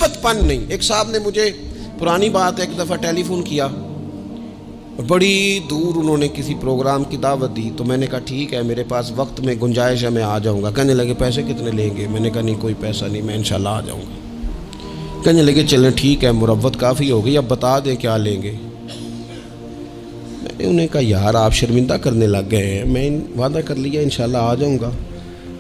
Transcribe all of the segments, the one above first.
نسبت پن نہیں. ایک صاحب نے مجھے پرانی بات ایک دفعہ ٹیلی فون کیا، بڑی دور انہوں نے کسی پروگرام کی دعوت دی، تو میں نے کہا ٹھیک ہے میرے پاس وقت میں گنجائش ہے میں آ جاؤں گا. کہنے لگے پیسے کتنے لیں گے؟ میں نے کہا نہیں کوئی پیسہ نہیں، میں انشاءاللہ آ جاؤں گا. کہنے لگے چلیں ٹھیک ہے مروت کافی ہو گئی، اب بتا دیں کیا لیں گے. میں نے انہیں کہا یار آپ شرمندہ کرنے لگ گئے ہیں، میں وعدہ کر لیا انشاءاللہ آ جاؤں گا.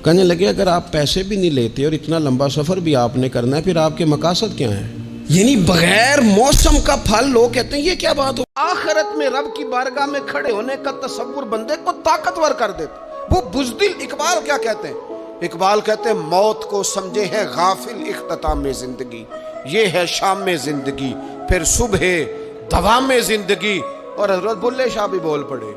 کہنے لگے اگر آپ پیسے بھی نہیں لیتے اور اتنا لمبا سفر بھی آپ نے کرنا ہے پھر آپ کے مقاصد کیا ہیں؟ یعنی بغیر موسم کا پھل لوگ کہتے ہیں یہ کیا بات ہو. آخرت میں رب کی بارگاہ میں کھڑے ہونے کا تصور بندے کو طاقتور کر دیتے. وہ بزدل اقبال کیا کہتے ہیں؟ اقبال کہتے ہیں موت کو سمجھے ہے غافل اختتام زندگی، یہ ہے شام زندگی پھر صبح دوام زندگی. اور حضرت بلے شاہ بھی بول پڑے،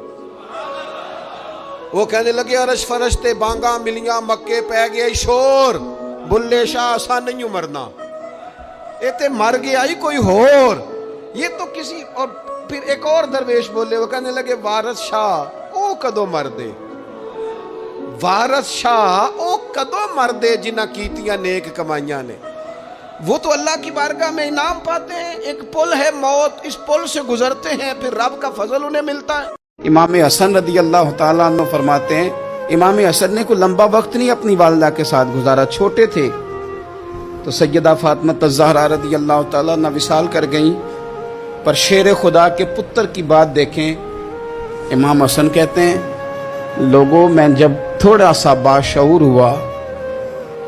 وہ کہنے لگے عرش فرشتے بانگا ملیاں مکے پہ گیا شور، بلے شاہ آسان نہیں مرنا، ایتے مر گیا ہی کوئی ہور. یہ تو کسی اور. پھر ایک اور درویش بولے، وہ کہنے لگے وارث شاہ او کدو مردے، وارث شاہ او کدو مردے جنہ کیتیاں نیک کمائیاں نے. وہ تو اللہ کی بارگاہ میں انعام پاتے ہیں. ایک پل ہے موت، اس پل سے گزرتے ہیں پھر رب کا فضل انہیں ملتا ہے. امام حسن رضی اللہ تعالیٰ عنہ فرماتے ہیں امام حسن نے کوئی لمبا وقت نہیں اپنی والدہ کے ساتھ گزارا، چھوٹے تھے تو سیدہ فاطمہ الزہرا رضی اللہ تعالیٰ عنہ وصال کر گئیں. پر شیر خدا کے پتر کی بات دیکھیں، امام حسن کہتے ہیں لوگوں میں جب تھوڑا سا باشعور ہوا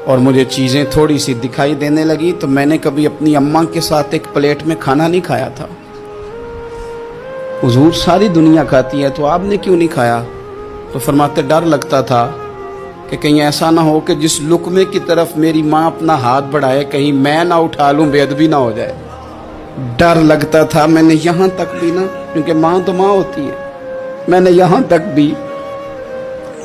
اور مجھے چیزیں تھوڑی سی دکھائی دینے لگی تو میں نے کبھی اپنی اماں کے ساتھ ایک پلیٹ میں کھانا نہیں کھایا تھا. حضور ساری دنیا کھاتی ہے تو آپ نے کیوں نہیں کھایا؟ تو فرماتے ڈر لگتا تھا کہ کہیں ایسا نہ ہو کہ جس لقمے کی طرف میری ماں اپنا ہاتھ بڑھائے کہیں میں نہ اٹھا لوں، بے ادبی نہ ہو جائے. ڈر لگتا تھا. میں نے یہاں تک بھی نا، کیونکہ ماں تو ماں ہوتی ہے، میں نے یہاں تک بھی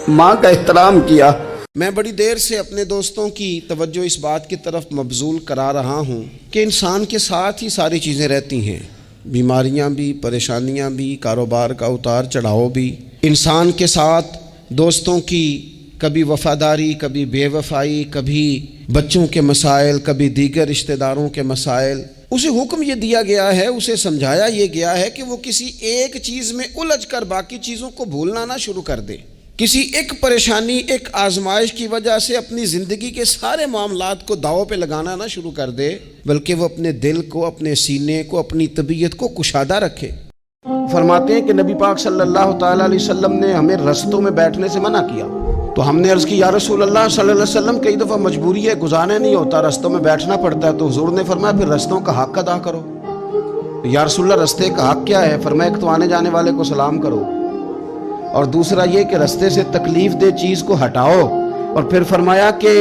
ماں کا احترام کیا. میں بڑی دیر سے اپنے دوستوں کی توجہ اس بات کی طرف مبذول کرا رہا ہوں کہ انسان کے ساتھ ہی ساری چیزیں رہتی ہیں، بیماریاں بھی، پریشانیاں بھی، کاروبار کا اتار چڑھاؤ بھی. انسان کے ساتھ دوستوں کی کبھی وفاداری، کبھی بے وفائی، کبھی بچوں کے مسائل، کبھی دیگر رشتہ داروں کے مسائل. اسے حکم یہ دیا گیا ہے، اسے سمجھایا یہ گیا ہے کہ وہ کسی ایک چیز میں الجھ کر باقی چیزوں کو بھولنا نہ شروع کر دے. کسی ایک پریشانی، ایک آزمائش کی وجہ سے اپنی زندگی کے سارے معاملات کو داؤ پہ لگانا نہ شروع کر دے، بلکہ وہ اپنے دل کو، اپنے سینے کو، اپنی طبیعت کو کشادہ رکھے. فرماتے ہیں کہ نبی پاک صلی اللہ تعالیٰ علیہ وسلم نے ہمیں رستوں میں بیٹھنے سے منع کیا. تو ہم نے عرض کی یا رسول اللہ صلی اللہ علیہ وسلم کئی دفعہ مجبوری ہے، گزارنے نہیں ہوتا، رستوں میں بیٹھنا پڑتا ہے. تو حضور نے فرمایا پھر رستوں کا حق ادا کرو. یا رسول اللہ رستے کا حق کیا ہے؟ فرمایا ایک تو آنے جانے والے کو سلام کرو، اور دوسرا یہ کہ رستے سے تکلیف دہ چیز کو ہٹاؤ، اور پھر فرمایا کہ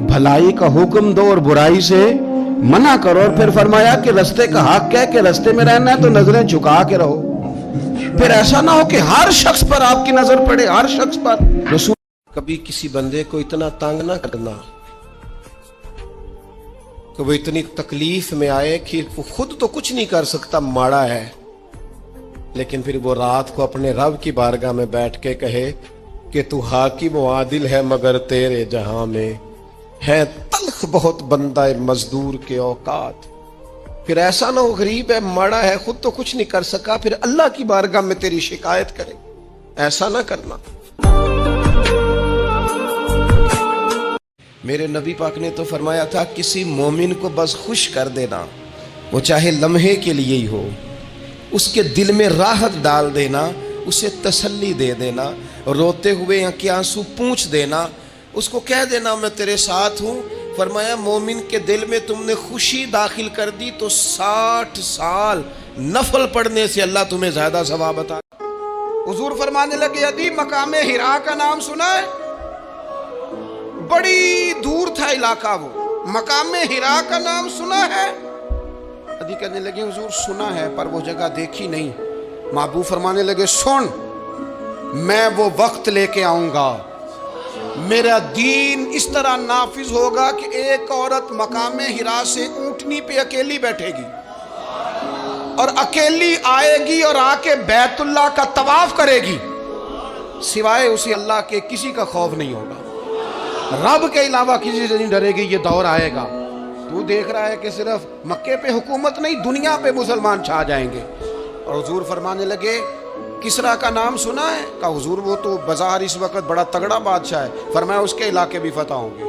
بھلائی کا حکم دو اور برائی سے منع کرو، اور پھر فرمایا کہ رستے کا حق ہے کہ رستے میں رہنا ہے تو نظریں جھکا کے رہو. پھر ایسا نہ ہو کہ ہر شخص پر آپ کی نظر پڑے، ہر شخص پر. رسول کبھی کسی بندے کو اتنا تنگ نہ کرنا کہ وہ اتنی تکلیف میں آئے کہ وہ خود تو کچھ نہیں کر سکتا، ماڑا ہے، لیکن پھر وہ رات کو اپنے رب کی بارگاہ میں بیٹھ کے کہے کہ تو حاکم و عادل ہے مگر تیرے جہاں میں ہے تلخ بہت بندہ مزدور کے اوقات. پھر ایسا نہ ہو غریب ہے، ماڑا ہے، خود تو کچھ نہیں کر سکا، پھر اللہ کی بارگاہ میں تیری شکایت کرے. ایسا نہ کرنا. میرے نبی پاک نے تو فرمایا تھا کسی مومن کو بس خوش کر دینا، وہ چاہے لمحے کے لیے ہی ہو، اس کے دل میں راحت ڈال دینا، اسے تسلی دے دینا، روتے ہوئے یا کے آنسو پونچھ دینا، اس کو کہہ دینا میں تیرے ساتھ ہوں. فرمایا مومن کے دل میں تم نے خوشی داخل کر دی تو 60 سال نفل پڑھنے سے اللہ تمہیں زیادہ ثواب عطا. حضور فرمانے لگے ادی مقام حرا کا نام سنا ہے؟ بڑی دور تھا علاقہ، وہ مقام حرا کا نام سنا ہے؟ ادی کہنے لگے حضور سنا ہے پر وہ جگہ دیکھی نہیں. محبوب فرمانے لگے سن، میں وہ وقت لے کے آؤں گا، میرا دین اس طرح نافذ ہوگا کہ ایک عورت مقام حرا سے اونٹنی پہ اکیلی بیٹھے گی اور اکیلی آئے گی اور آ کے بیت اللہ کا طواف کرے گی، سوائے اسے اللہ کے کسی کا خوف نہیں ہوگا، رب کے علاوہ کسی سے نہیں ڈرے گی. یہ دور آئے گا تو دیکھ رہا ہے کہ صرف مکے پہ حکومت نہیں دنیا پہ مسلمان چھا جائیں گے. اور حضور فرمانے لگے کسرا کا نام سنا ہے؟ کہا حضور وہ تو بظاہر اس وقت بڑا تگڑا بادشاہ ہے. فرمایا اس کے علاقے بھی فتح ہوں گے,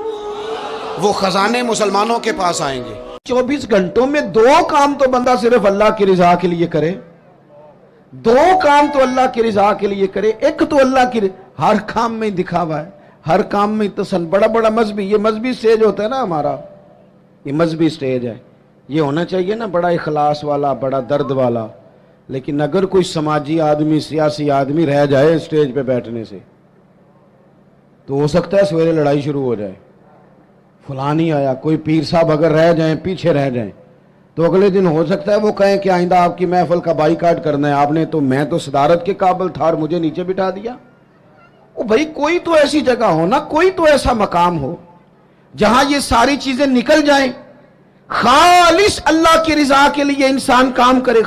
وہ خزانے مسلمانوں کے پاس آئیں گے. 24 گھنٹوں میں 2 کام تو بندہ صرف اللہ کی رضا کے لیے کرے, 2 کام تو اللہ کی رضا کے لیے کرے. ایک تو اللہ کی ہر کام میں دکھاوا ہے, ہر کام میں تسن. بڑا بڑا مذہبی, یہ مذہبی سٹیج ہوتا ہے نا ہمارا, یہ مذہبی سٹیج ہے, یہ ہونا چاہیے نا بڑا اخلاص والا, بڑا درد والا. لیکن اگر کوئی سماجی آدمی, سیاسی آدمی رہ جائے سٹیج پہ بیٹھنے سے, تو ہو سکتا ہے سویرے لڑائی شروع ہو جائے. فلانی آیا, کوئی پیر صاحب اگر رہ جائیں, پیچھے رہ جائیں, تو اگلے دن ہو سکتا ہے وہ کہیں کہ آئندہ آپ کی محفل کا بائیکاٹ کرنا ہے. آپ نے تو, میں تو صدارت کے قابل تھا اور مجھے نیچے بٹھا دیا. او بھائی کوئی تو ایسی جگہ ہو نا, کوئی تو ایسا مقام ہو جہاں یہ ساری چیزیں نکل جائیں, خالص اللہ کی رضا کے لیے انسان کام کرے.